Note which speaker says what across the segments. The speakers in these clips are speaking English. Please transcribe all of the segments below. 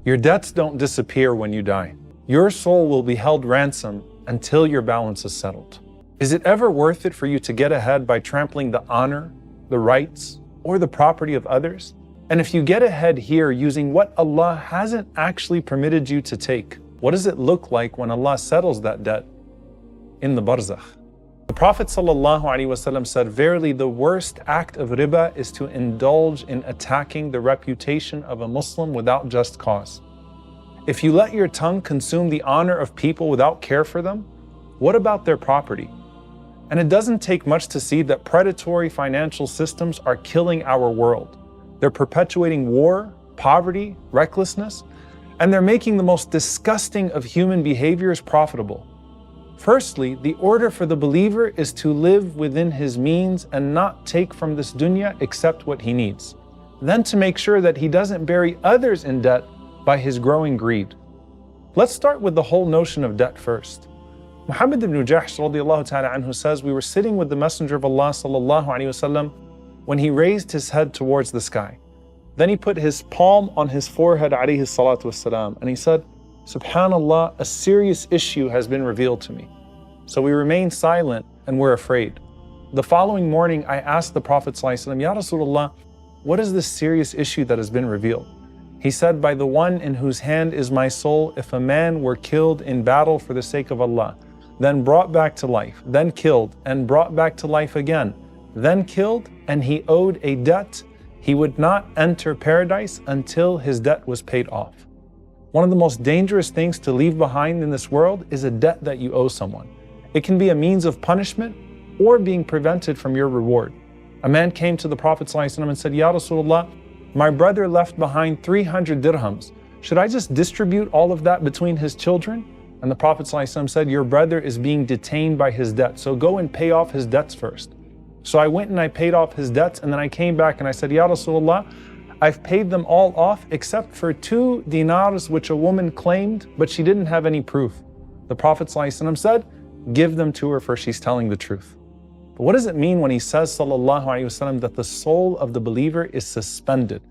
Speaker 1: Your debts don't disappear when you die. Your soul will be held ransom until your balance is settled. Is it ever worth it for you to get ahead by trampling the honor, the rights, or the property of others? And if you get ahead here using what Allah hasn't actually permitted you to take, what does it look like when Allah settles that debt in the Barzakh? The Prophet ﷺ said, verily the worst act of riba is to indulge in attacking the reputation of a Muslim without just cause. If you let your tongue consume the honor of people without care for them, what about their property? And it doesn't take much to see that predatory financial systems are killing our world. They're perpetuating war, poverty, recklessness, and they're making the most disgusting of human behaviors profitable. Firstly, the order for the believer is to live within his means and not take from this dunya except what he needs. Then to make sure that he doesn't bury others in debt by his growing greed. Let's start with the whole notion of debt first. Muhammad ibn Jahsh radiallahu ta'ala anhu says, we were sitting with the Messenger of Allah sallallahu alayhi wasallam when he raised his head towards the sky. Then he put his palm on his forehead alayhi salatu wasalam, and he said, Subhanallah, a serious issue has been revealed to me. So we remained silent and were afraid. The following morning I asked the Prophet ﷺ, Ya Rasulullah, what is this serious issue that has been revealed? He said, by the one in whose hand is my soul, if a man were killed in battle for the sake of Allah, then brought back to life, then killed and brought back to life again, then killed, and he owed a debt, he would not enter paradise until his debt was paid off. One of the most dangerous things to leave behind in this world is a debt that you owe someone. It can be a means of punishment or being prevented from your reward. A man came to the Prophet ﷺ and said, Ya Rasulullah, my brother left behind 300 dirhams. Should I just distribute all of that between his children? And the Prophet ﷺ said, your brother is being detained by his debt, so go and pay off his debts first. So I went and I paid off his debts, and then I came back and I said, Ya Rasulullah, I've paid them all off except for 2 dinars which a woman claimed, but she didn't have any proof. The Prophet ﷺ said, give them to her, for she's telling the truth. But what does it mean when he says, sallallahu alayhi wasallam, that the soul of the believer is suspended?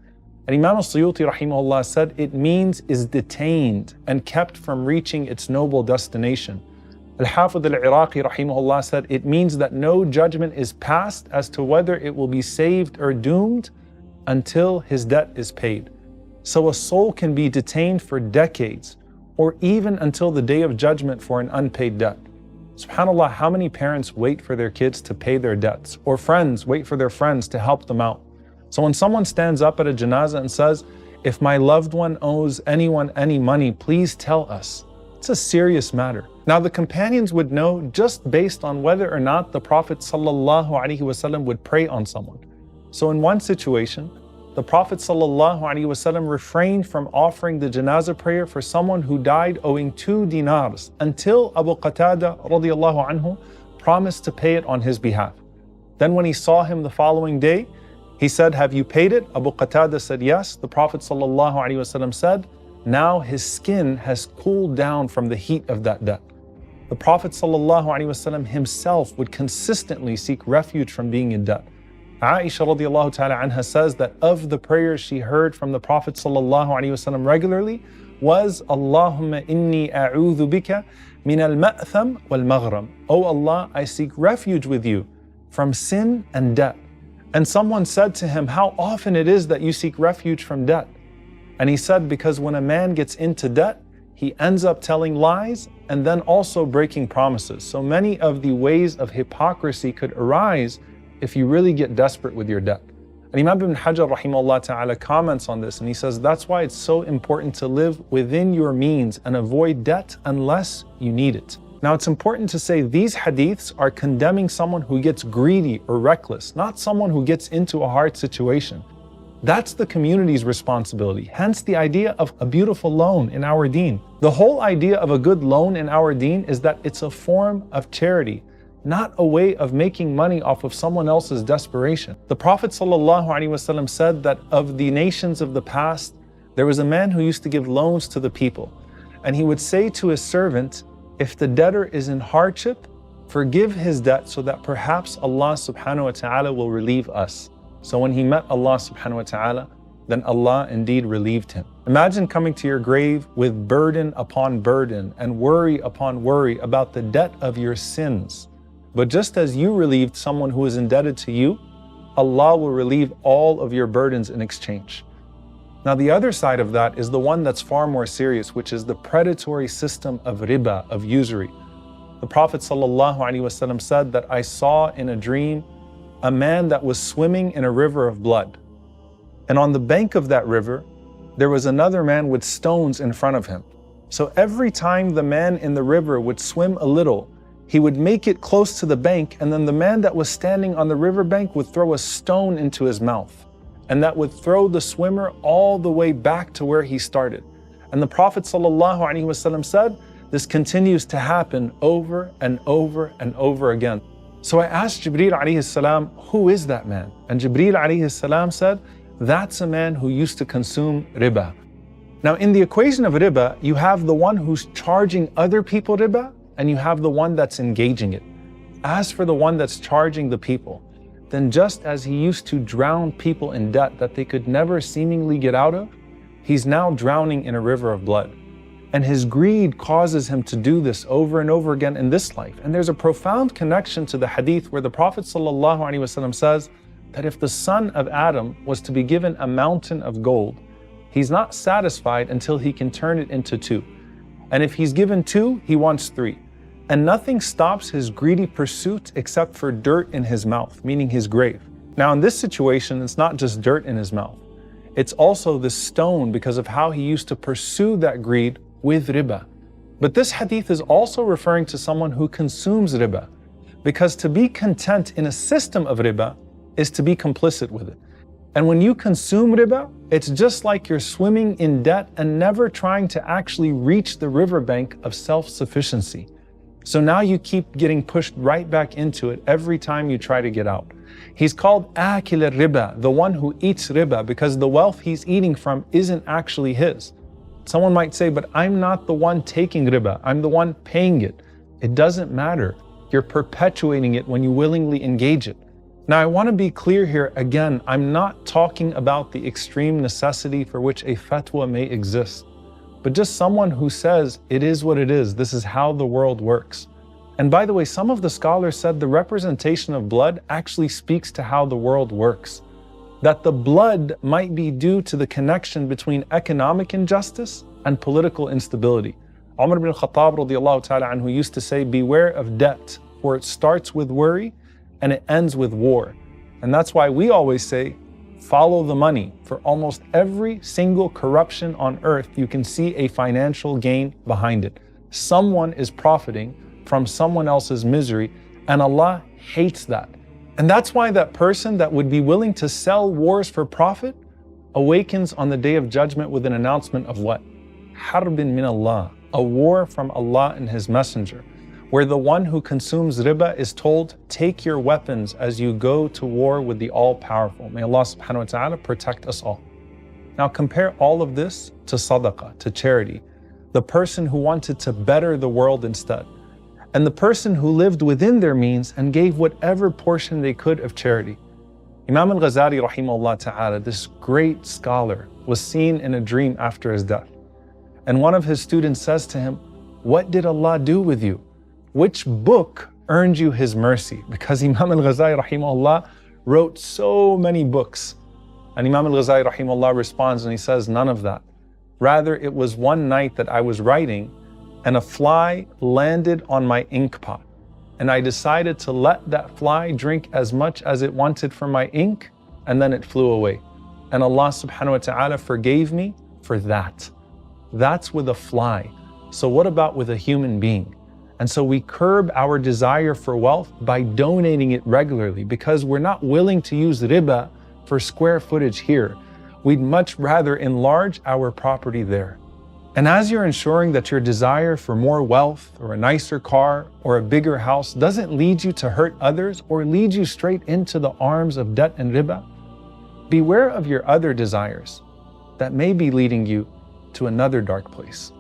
Speaker 1: And Imam al-Suyuti rahimahullah said, it means is detained and kept from reaching its noble destination. Al-Hafidh al-Iraqi rahimahullah said, it means that no judgment is passed as to whether it will be saved or doomed until his debt is paid. So a soul can be detained for decades or even until the day of judgment for an unpaid debt. SubhanAllah, how many parents wait for their kids to pay their debts, or friends wait for their friends to help them out? So when someone stands up at a janazah and says, if my loved one owes anyone any money, please tell us. It's a serious matter. Now the companions would know just based on whether or not the Prophet ﷺ would pray on someone. So in one situation, the Prophet ﷺ refrained from offering the janazah prayer for someone who died owing 2 dinars until Abu Qatada radiallahu anhu promised to pay it on his behalf. Then when he saw him the following day, he said, have you paid it? Abu Qatada said, yes. The Prophet ﷺ said, now his skin has cooled down from the heat of that debt. The Prophet ﷺ himself would consistently seek refuge from being in debt. Aisha radiallahu ta'ala anha says that of the prayers she heard from the Prophet ﷺ regularly was, Allahumma inni a'udhu bika min al-ma'tham wal-maghram. Oh Allah, I seek refuge with you from sin and debt. And someone said to him, how often it is that you seek refuge from debt? And he said, because when a man gets into debt, he ends up telling lies and then also breaking promises. So many of the ways of hypocrisy could arise if you really get desperate with your debt. And Imam ibn Hajar rahimahullah ta'ala comments on this, and he says, that's why it's so important to live within your means and avoid debt unless you need it. Now it's important to say these hadiths are condemning someone who gets greedy or reckless, not someone who gets into a hard situation. That's the community's responsibility, hence the idea of a beautiful loan in our deen. The whole idea of a good loan in our deen is that it's a form of charity, not a way of making money off of someone else's desperation. The Prophet ﷺ said that of the nations of the past, there was a man who used to give loans to the people, and he would say to his servant, if the debtor is in hardship, forgive his debt so that perhaps Allah subhanahu wa ta'ala will relieve us. So when he met Allah subhanahu wa ta'ala, then Allah indeed relieved him. Imagine coming to your grave with burden upon burden and worry upon worry about the debt of your sins. But just as you relieved someone who is indebted to you, Allah will relieve all of your burdens in exchange. Now the other side of that is the one that's far more serious, which is the predatory system of riba, of usury. The Prophet ﷺ said that I saw in a dream a man that was swimming in a river of blood. And on the bank of that river, there was another man with stones in front of him. So every time the man in the river would swim a little, he would make it close to the bank, and then the man that was standing on the riverbank would throw a stone into his mouth. And that would throw the swimmer all the way back to where he started. And the Prophet ﷺ said, this continues to happen over and over and over again. So I asked Jibreel alayhi salam, who is that man? And Jibreel alayhi salam said, that's a man who used to consume riba. Now in the equation of riba, you have the one who's charging other people riba, and you have the one that's engaging it. As for the one that's charging the people, then just as he used to drown people in debt that they could never seemingly get out of, he's now drowning in a river of blood. And his greed causes him to do this over and over again in this life. And there's a profound connection to the hadith where the Prophet ﷺ says that if the son of Adam was to be given a mountain of gold, he's not satisfied until he can turn it into two. And if he's given two, he wants three. And nothing stops his greedy pursuit except for dirt in his mouth, meaning his grave. Now in this situation, it's not just dirt in his mouth. It's also this stone because of how he used to pursue that greed with riba. But this hadith is also referring to someone who consumes riba, because to be content in a system of riba is to be complicit with it. And when you consume riba, it's just like you're swimming in debt and never trying to actually reach the riverbank of self-sufficiency. So now you keep getting pushed right back into it every time you try to get out. He's called akil riba, the one who eats riba, because the wealth he's eating from isn't actually his. Someone might say, but I'm not the one taking riba, I'm the one paying it. It doesn't matter. You're perpetuating it when you willingly engage it. Now I want to be clear here again, I'm not talking about the extreme necessity for which a fatwa may exist, but just someone who says it is what it is, this is how the world works. And by the way, some of the scholars said the representation of blood actually speaks to how the world works. That the blood might be due to the connection between economic injustice and political instability. Umar ibn al-Khattab radiallahu ta'ala anhu used to say, beware of debt, for it starts with worry and it ends with war. And that's why we always say, follow the money. For almost every single corruption on earth, you can see a financial gain behind it. Someone is profiting from someone else's misery, and Allah hates that. And that's why that person that would be willing to sell wars for profit awakens on the Day of Judgment with an announcement of what? Harbin min Allah, a war from Allah and His Messenger, where the one who consumes riba is told, take your weapons as you go to war with the All-Powerful. May Allah subhanahu wa ta'ala protect us all. Now compare all of this to sadaqah, to charity, the person who wanted to better the world instead, and the person who lived within their means and gave whatever portion they could of charity. Imam al-Ghazali rahimahullah ta'ala, this great scholar, was seen in a dream after his death. And one of his students says to him, what did Allah do with you? Which book earned you His mercy? Because Imam al-Ghazali rahimahullah wrote so many books. And Imam al-Ghazali rahimahullah responds and he says, none of that. Rather, it was one night that I was writing and a fly landed on my ink pot. And I decided to let that fly drink as much as it wanted from my ink, and then it flew away. And Allah subhanahu wa ta'ala forgave me for that. That's with a fly. So what about with a human being? And so we curb our desire for wealth by donating it regularly, because we're not willing to use riba for square footage here. We'd much rather enlarge our property there. And as you're ensuring that your desire for more wealth or a nicer car or a bigger house doesn't lead you to hurt others or lead you straight into the arms of debt and riba, beware of your other desires that may be leading you to another dark place.